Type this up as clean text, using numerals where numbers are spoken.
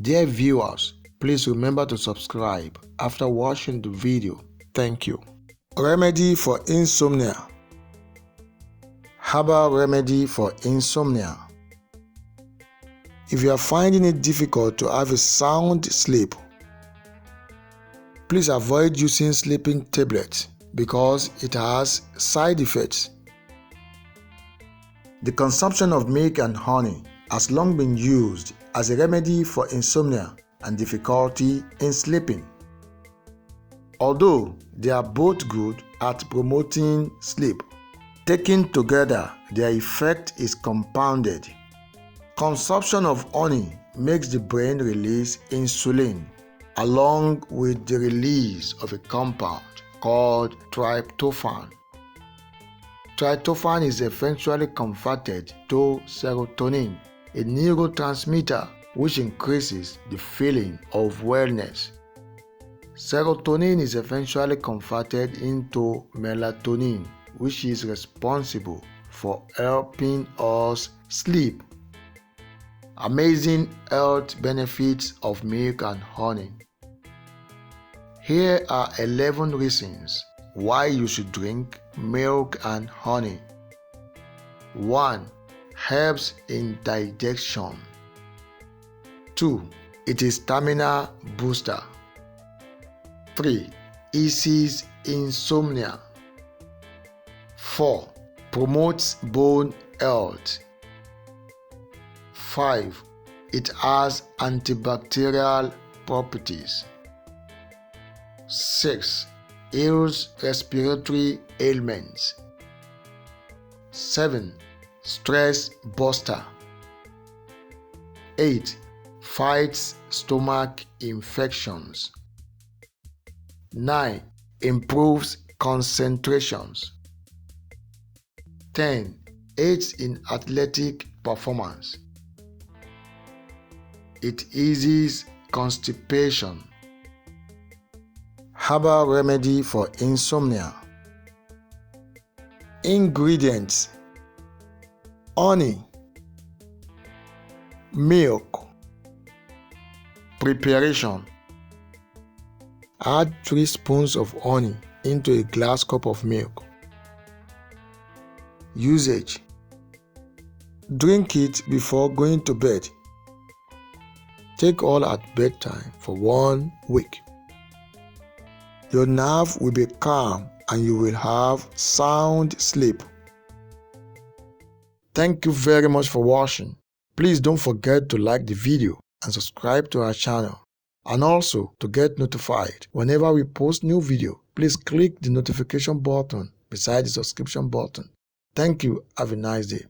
Dear viewers, please remember to subscribe after watching the video. Thank you. Remedy for insomnia. Herbal remedy for insomnia. If you are finding it difficult to have a sound sleep, please avoid using sleeping tablets because it has side effects. The consumption of milk and honey has long been used as a remedy for insomnia and difficulty in sleeping. Although they are both good at promoting sleep, taken together, their effect is compounded. Consumption of honey makes the brain release insulin, along with the release of a compound called tryptophan. Tryptophan is eventually converted to serotonin, a neurotransmitter which increases the feeling of wellness. Serotonin is eventually converted into melatonin, which is responsible for helping us sleep. Amazing health benefits of milk and honey. Here are 11 reasons why you should drink milk and honey. 1. Helps in digestion. 2. It is stamina booster. 3. Eases insomnia. 4. Promotes bone health. 5. It has antibacterial properties. 6. Heals respiratory ailments. 7. Stress buster. 8. Fights stomach infections. 9. Improves concentrations. 10. Aids in athletic performance. It eases constipation. Herbal remedy for insomnia. Ingredients: honey, milk. Preparation: add 3 spoons of honey into a glass cup of milk. Usage: drink it before going to bed. Take all at bedtime for 1 week. Your nerve will be calm and you will have sound sleep. Thank you very much for watching. Please don't forget to like the video and subscribe to our channel. And also, to get notified whenever we post new video, please click the notification button beside the subscription button. Thank you. Have a nice day.